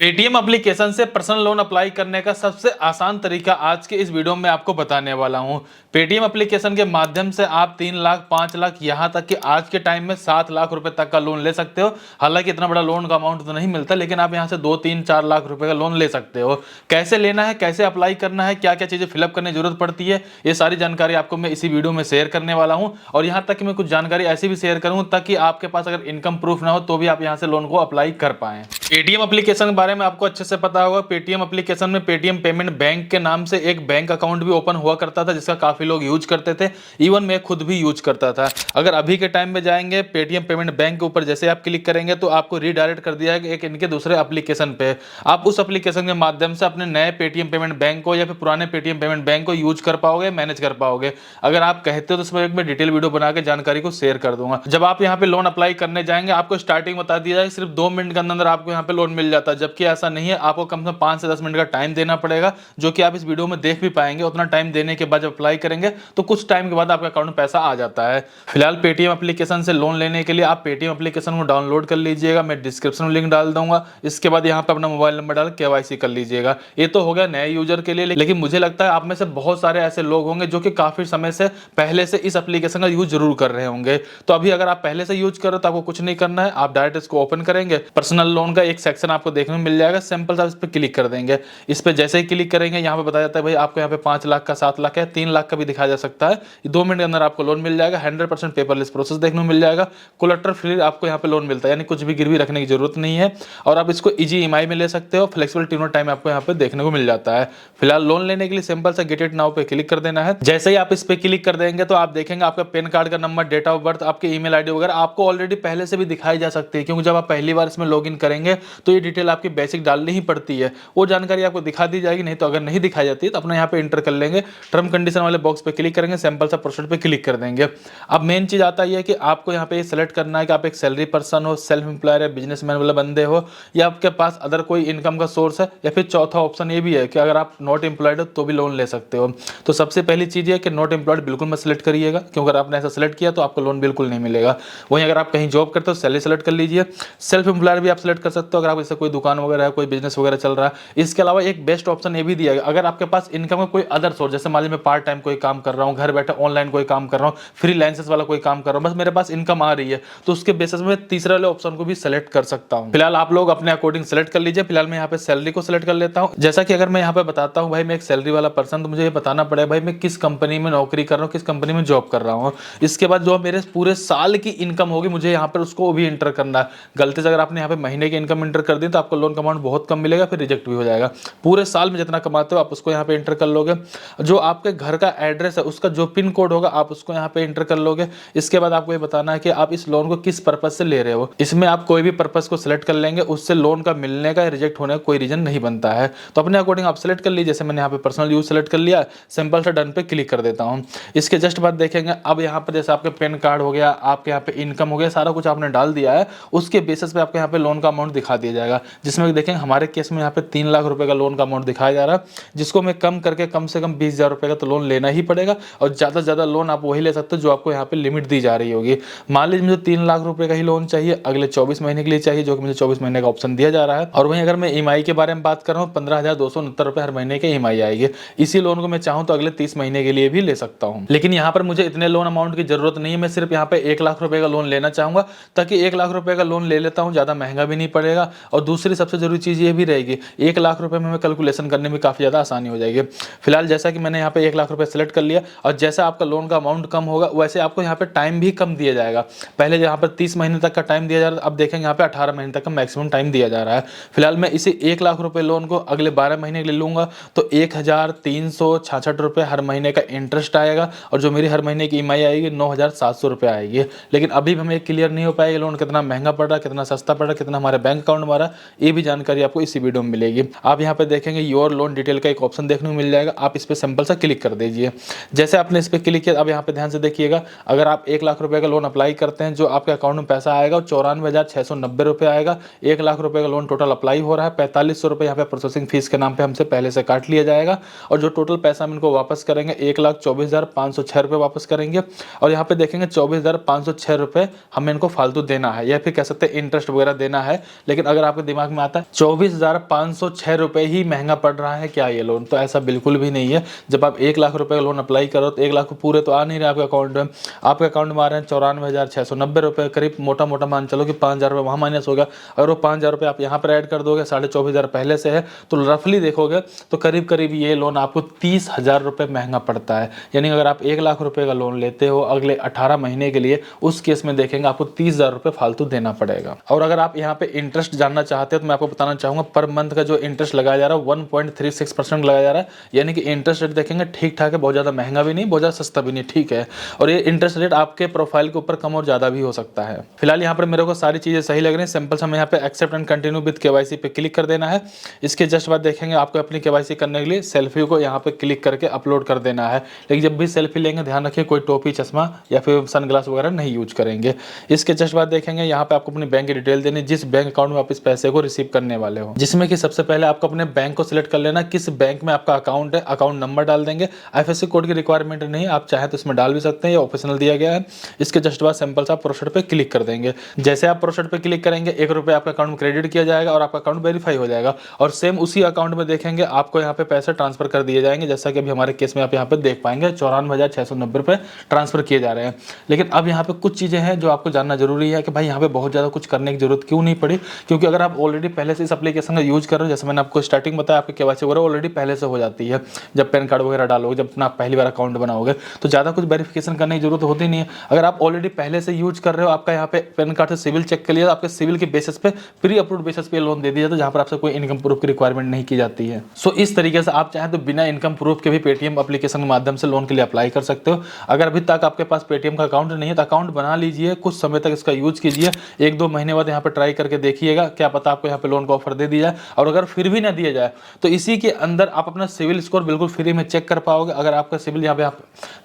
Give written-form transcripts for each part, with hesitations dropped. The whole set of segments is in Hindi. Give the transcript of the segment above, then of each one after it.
पेटीएम एप्लीकेशन से पर्सनल लोन अप्लाई करने का सबसे आसान तरीका आज के इस वीडियो में आपको बताने वाला हूं। पेटीएम एप्लीकेशन के माध्यम से आप 3 लाख 5 लाख यहां तक कि आज के टाइम में 7 लाख रुपए तक का लोन ले सकते हो। हालांकि इतना बड़ा लोन का अमाउंट तो नहीं मिलता, लेकिन आप यहां से 2 3 4 लाख रुपए का लोन ले सकते हो। कैसे लेना है, कैसे अप्लाई करना है, क्या क्या चीजें फिलअप करने की जरूरत पड़ती है, ये सारी जानकारी आपको मैं इसी वीडियो में शेयर करने वाला हूँ। और यहाँ तक कि मैं कुछ जानकारी ऐसी भी शेयर करूँ ताकि आपके पास अगर इनकम प्रूफ ना हो तो भी आप यहाँ से लोन को अप्लाई कर पाएं। पेटीएम एप्लीकेशन के बारे में आपको अच्छे से पता होगा। पेटीएम एप्लीकेशन में पेटीएम पेमेंट बैंक के नाम से एक बैंक अकाउंट भी ओपन हुआ करता था, जिसका काफी लोग यूज करते थे। इवन मैं खुद भी यूज करता था। अगर अभी के टाइम में जाएंगे पेटीएम पेमेंट बैंक के ऊपर, जैसे आप क्लिक करेंगे तो आपको रीडायरेक्ट कर दिया है एक इनके दूसरे एप्लीकेशन पे। आप उस एप्लीकेशन के माध्यम से अपने नए पेटीएम पेमेंट बैंक को या फिर पुराने पेटीएम पेमेंट बैंक को यूज कर पाओगे, मैनेज कर पाओगे। अगर आप कहते हो तो उसमें एक मैं डिटेल वीडियो बना के जानकारी को शेयर कर दूंगा। जब आप यहाँ पे लोन अप्लाई करने जाएंगे, आपको स्टार्टिंग बता दिया जाए सिर्फ 2 मिनट के अंदर आपको यहाँ पे लोन मिल जाता है, जबकि ऐसा नहीं है। आपको कम से कम 5 से 10 मिनट का टाइम देना पड़ेगा, जो कि आप इस वीडियो में देख भी पाएंगे। उतना टाइम देने के बाद जब अप्लाई करेंगे तो कुछ टाइम के बाद आपके अकाउंट में पैसा आ जाता है। फिलहाल पेटीएम एप्लीकेशन से लोन लेने के लिए आप पेटीएम एप्लीकेशन को डाउनलोड कर लीजिएगा, मैं डिस्क्रिप्शन में लिंक डाल दूंगा। इसके बाद यहाँ पे अपना मोबाइल नंबर डाल केवाईसी कर लीजिएगा। ये तो हो गया नए यूजर के लिए, लेकिन मुझे लगता है आप में से बहुत सारे ऐसे लोग होंगे जो कि काफी समय से पहले से इस एप्लीकेशन का यूज जरूर कर रहे होंगे। तो अभी अगर आप पहले से यूज करो तो आपको कुछ नहीं करना है, आप डायरेक्ट इसको ओपन करेंगे। पर्सनल लोन का एक सेक्शन आपको देखने में मिल जाएगा, सिंपल सा इस पर क्लिक कर देंगे। इस पे जैसे ही क्लिक करेंगे यहाँ पे बताया जाता है भाई आपको यहाँ पे 5 लाख का, 7 लाख का, 3 लाख का भी दिखाया जा सकता है। 2 मिनट के अंदर आपको लोन मिल जाएगा। 100% पेपरलेस प्रोसेस देखने को मिल जाएगा। कोलेटरल फ्री आपको यहाँ पे लोन मिलता है, यानी कुछ भी गिरवी रखने की जरूरत नहीं है। और आप इसको इजी ईएमआई में ले सकते हो। फ्लेक्सिबल ट्यूनर टाइम आपको यहाँ पे देखने को मिल जाता है। फिलहाल लोन लेने के लिए सिंपल सा गेट इट नाउ पे क्लिक कर देना है। जैसे ही आप इस पे क्लिक कर देंगे तो आप देखेंगे आपका पैन कार्ड का नंबर, डेट ऑफ बर्थ, आपके ईमेल आईडी वगैरह आपको ऑलरेडी पहले से भी दिखाई जा सकती है, क्योंकि जब आप पहली बार इसमें लॉगिन करेंगे तो ये डिटेल आपकी बेसिक डालनी ही पड़ती है। वो जानकारी आपको दिखा दी जाएगी। नहीं तो अगर नहीं दिखाई जाती है तो अपना यहाँ पे इंटर कर लेंगे। टर्म कंडीशन वाले बॉक्स पे क्लिक करेंगे, सिंपल सा प्रोसीड पे क्लिक कर देंगे। अब मेन चीज आता है कि आपको यहाँ पे सेलेक्ट करना है कि आप एक सैलरी पर्सन हो, सेल्फ एम्प्लॉयर है, बिजनेसमैन वाले बंदे हो, या आपके पास अदर कोई इनकम का सोर्स है, या फिर चौथा ऑप्शन ये भी है कि अगर आप नॉट एम्प्लॉयड हो तो भी लोन ले सकते हो। तो सबसे पहली चीज है कि नॉट एम्प्लॉयड बिल्कुल मत सेलेक्ट करिएगा, क्योंकि अगर आपने ऐसा सेलेक्ट किया तो आपको लोन बिल्कुल नहीं मिलेगा। वहीं अगर आप कहीं जॉब करते हो सैलरी सेलेक्ट कर लीजिए। सेल्फ एम्प्लॉयर भी आप सेलेक्ट कर सकते हो अगर आप जैसे कोई दुकान वगैरह है, कोई बिजनेस वगैरह चल रहा है। इसके अलावा एक बेस्ट ऑप्शन ये भी दिया है, अगर आपके पास इनकम का कोई अदर सोर्स, जैसे मान लीजिए मैं पार्ट टाइम कोई काम कर रहा हूँ, घर बैठे ऑनलाइन कोई काम कर रहा हूँ, फ्रीलांसर्स वाला कोई काम कर रहा हूँ, बस मेरे पास इनकम आ रही है, तो उसके बेसिस में तीसरे वाले ऑप्शन को भी सेलेक्ट कर सकता हूँ। फिलहाल आप लोग अपने अकॉर्डिंग सेलेक्ट कर लीजिए। फिलहाल मैं यहाँ पे सैलरी को सेलेक्ट कर लेता हूँ। जैसा कि अगर मैं यहाँ पे बताता हूँ भाई मैं एक सैलरी वाला पर्सन, तो मुझे ये बताना पड़ेगा भाई मैं किस कंपनी में नौकरी कर रहा हूँ, किस कंपनी में जॉब कर रहा हूँ। इसके बाद जो मेरे पूरे साल की इनकम होगी मुझे यहाँ पर उसको भी इंटर करना है। गलती से अगर आपने यहाँ पे महीने की इनकम इंटर कर दी तो आपको लोन का अमाउंट बहुत कम मिलेगा, फिर रिजेक्ट भी हो जाएगा। पूरे साल में जितना कमाते हो आप उसको यहाँ पे इंटर कर लोगे। जो आपके घर का एड्रेस है उसका जो पिन कोड होगा आप उसको यहाँ पे इंटर कर लोगे। इसके बाद आपको ये बताना है कि आप इस लोन को किस पर्पज से ले रहे हो। इसमें आप कोई भी पर्पज को सिलेक्ट कर लेंगे, उससे लोन का मिलने का रिजेक्ट होने का कोई रीजन नहीं बनता है। तो अपने अकॉर्डिंग आप सेलेक्ट कर लीजिए। जैसे मैंने यहाँ पे पर्सनल यूज सेलेक्ट कर लिया, सिंपल से डन पे क्लिक कर देता हूँ। इसके जस्ट बाद देखेंगे अब यहाँ पर जैसे आपके पैन कार्ड हो गया, आपके यहाँ पे इनकम हो गया, सारा कुछ आपने डाल दिया है, उसके बेसिस पे आपको यहाँ पे लोन का अमाउंट दिखा दिया जाएगा। जिसमें देखेंगे हमारे केस में यहाँ पे 3 लाख रुपए का लोन का अमाउंट दिखाया जा रहा है, जिसको मैं कम करके कम से कम 20,000 रुपए का तो लोन लेना ही पड़ेगा। और ज़्यादा से ज़्यादा लोन आप वही ले सकते हो जो आपको यहाँ पे लिमिट दी जा रही होगी। मान लीजिए मुझे 3 लाख रुपए का ही लोन चाहिए, अगले 24 महीने के लिए चाहिए, जो कि मुझे 24 महीने का ऑप्शन दिया जा रहा है। और वहीं अगर मैं ईएमआई के बारे में बात कर रहा हूँ, 15,269 रुपए हर महीने की ईएमआई आएगी। इसी लोन को मैं चाहूँ तो अगले 30 महीने के लिए भी ले सकता हूँ। लेकिन यहाँ पर मुझे इतने लोन अमाउंट की जरूरत नहीं है। मैं सिर्फ यहाँ पे 1 लाख रुपए का लोन लेना चाहूंगा, ताकि 1 लाख रुपए का लोन ले लेता हूँ, ज़्यादा महंगा भी नहीं पड़ेगा। और दूसरी सबसे जरूरी चीज़ ये भी रहेगी, 1 लाख रुपए में कैलकुलेशन करने में काफ़ी ज़्यादा आसानी हो जाएगी। फिलहाल जैसा कि मैंने यहाँ पे 1 लाख रुपए सेलेक्ट कर लिया, और जैसा आपका लोन का अमाउंट कम होगा वैसे आपको यहाँ पे टाइम भी कम दिया जाएगा। पहले यहाँ पर 30 महीने तक का टाइम दिया जा रहा है, अब देखेंगे यहाँ पे 18 महीने तक का मैक्सिमम टाइम दिया जा रहा है। फिलहाल मैं इसी 1 लाख रुपए लोन को अगले 12 महीने के लिए लूंगा तो 1,366 रुपये हर महीने का इंटरेस्ट आएगा, और जो मेरी हर महीने की ईएमआई आएगी 9,700 रुपये आएगी। लेकिन अभी भी हमें क्लियर नहीं हो पाएगा लोन कितना महंगा पड़ रहा है, कितना सस्ता पड़ रहा है, कितना हमारे बैंक अकाउंट में आ रहा है, ये भी जानकारी आपको इसी वीडियो में मिलेगी। आप यहाँ पे देखेंगे योर लोन डिटेल का एक ऑप्शन देखने को मिल जाएगा, आप इस पर सिंपल सा क्लिक कर दीजिए। जैसे आपने इस पर क्लिक किया, अब यहाँ पे ध्यान से देखिएगा, अगर आप 1 लाख रुपए का लोन अप्लाई करते हैं, जो आपके अकाउंट में पैसा आएगा 94,690 रुपये आएगा। 1 लाख रुपए का लोन टोटल अप्लाई हो रहा है। 4500 रुपये यहाँ पे प्रोसेसिंग फीस के नाम पे हमसे पहले से काट लिया जाएगा, और जो टोटल पैसा हम इनको वापस करेंगे 1,24,506 रुपये वापस करेंगे। और यहाँ पे देखेंगे 24,506 रुपये हमें इनको फालतू देना है, या फिर कह सकते हैं इंटरेस्ट वगैरह देना है। लेकिन अगर आपके दिमाग में आता है 24,506 रुपए ही महंगा पड़ रहा है क्या ये लोन? तो ऐसा बिल्कुल भी नहीं है। जब आप 1 लाख रुपए का लोन अप्लाई करो तो 1 लाख पूरे तो आ नहीं रहे आपके अकाउंट में, आपके अकाउंट में आ रहे हैं 94,690 रुपए, करीब मोटा मोटा मान चलो कि 5,000 रुपये वहाँ माइनस होगा। अगर वो 5,000 रुपये आप यहाँ पर ऐड कर दोगे, 24,500 पहले से है, तो रफली देखोगे तो करीब करीब ये लोन आपको 30,000 रुपये महंगा पड़ता है। यानी अगर आप 1 लाख रुपए का लोन लेते हो अगले 18 महीने के लिए, उस केस में देखेंगे आपको 30,000 रुपये फालतू देना पड़ेगा। और अगर आप यहाँ पे इंटरेस्ट जानना चाहते हो तो मैं आपको बताना चाहूँगा, पर मंथ का जो इंटरेस्ट लगाया जा रहा है 1.36% लगाया जा रहा है। यानी कि इंटरेस्ट रेट देखेंगे ठीक ठाक है, बहुत ज़्यादा महंगा भी नहीं, बहुत ज़्यादा सस्ता भी नहीं, ठीक है। और ये इंटरेस्ट रेट आपके प्रोफाइल के ऊपर कम और ज़्यादा भी हो सकता है। फिलहाल यहाँ पर मेरे को सारी चीज़ें सही लग रही हैं। सिंपल सा मैं यहाँ पे accept and continue with KYC पे क्लिक कर देना है। इसके जस्ट बाद देखेंगे आपको अपनी केवाईसी करने के लिए सेल्फी को यहाँ पे क्लिक करके अपलोड कर देना है। लेकिन जब भी सेल्फी लेंगे ध्यान रखिए कोई टोपी, चश्मा या फिर सनग्लास वगैरह नहीं यूज करेंगे। इसके जस्ट बाद देखेंगे यहाँ पे आपको अपनी बैंक की डिटेल देनी, जिस बैंक अकाउंट में आप इस पैसे को रिसीव करने वाले हो, जिसमें कि सबसे पहले आपको अपने बैंक को सिलेक्ट कर लेना, किस बैंक में आपका अकाउंट है, अकाउंट नंबर डाल देंगे। IFSC कोड की रिक्वायरमेंट नहीं, आप चाहे तो इसमें डाल भी सकते हैं, ये ऑप्शनल दिया गया है। इसके जस्ट बाद सिंपल सा प्रोसीड पे क्लिक कर देंगे। जैसे आप प्रोसीड पे क्लिक करेंगे 1 रुपये आपका अकाउंट में क्रेडिट किया जाएगा और आपका अकाउंट वेरीफाई हो जाएगा। और सेम उसी अकाउंट में देखेंगे आपको यहाँ पे पैसे ट्रांसफर कर दिए जाएंगे, जैसा कि अभी हमारे केस में आप यहाँ पे देख पाएंगे 94,690 रुपये ट्रांसफर किए जा रहे हैं। लेकिन अब यहाँ पे कुछ चीज़ें हैं जो आपको जानना जरूरी है कि भाई यहाँ पे बहुत ज़्यादा कुछ करने की जरूरत क्यों नहीं पड़ी, क्योंकि अगर आप ऑलरेडी पहले से इस एप्लीकेशन का यूज कर रहे हो, जैसे मैंने आपको स्टार्टिंग बताया, आपकी केवाईसी वगैरह ऑलरेडी पहले से हो जाती है। जब पैन कार्ड वगैरह डालोगे, जब अपना पहली बार अकाउंट बनाओगे तो ज़्यादा कुछ वेरिफिकेशन करने की जरूरत होती नहीं है। अगर आप ऑलरेडी पहले से यूज कर रहे हो, आपका यहाँ पे पैन कार्ड से सिविल चेक कर लिया, आपके सिविल के बेसिस पे प्री अप्रूव्ड बेसिस पे लोन दे दिया जाता है, जहाँ पर आपसे कोई इनकम प्रूफ की रिक्वायरमेंट नहीं की जाती है। सो इस तरीके से आप चाहें तो बिना इनकम प्रूफ के भी पेटीएम एप्लीकेशन के माध्यम से लोन के लिए अप्लाई कर सकते हो। अगर अभी तक आपके पास पेटीएम का अकाउंट नहीं है तो अकाउंट बना लीजिए, कुछ समय तक इसका यूज कीजिए, 1-2 महीने बाद यहाँ पर ट्राई करके देखिएगा, क्या पता आपको यहाँ पे लोन का ऑफर दे दिया जाए। और अगर फिर भी ना दिया जाए तो इसी के अंदर आप अपना सिविल स्कोर बिल्कुल फ्री में चेक कर पाओगे। अगर आपका सिविल यहाँ पे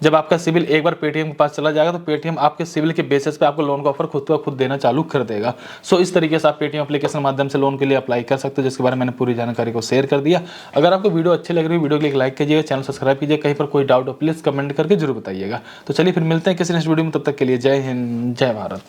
जब आपका सिविल एक बार पेटीएम के पास चला जाएगा तो पेटीएम आपके सिविल के बेसिस पे आपको लोन का ऑफर खुद ब खुद देना चालू कर देगा। सो इस तरीके से आप पेटीएम एप्लीकेशन के माध्यम से लोन के लिए अप्लाई कर सकते हो, जिसके बारे में मैंने पूरी जानकारी को शेयर कर दिया। अगर आपको वीडियो अच्छी लग रही है, वीडियो के लिए लाइक कीजिएगा, चैनल सब्सक्राइब कीजिए। कहीं पर कोई डाउट हो प्लीज कमेंट करके जरूर बताइएगा। तो चलिए फिर मिलते हैं किसी नेक्स्ट वीडियो में, तब तक के लिए जय हिंद, जय भारत।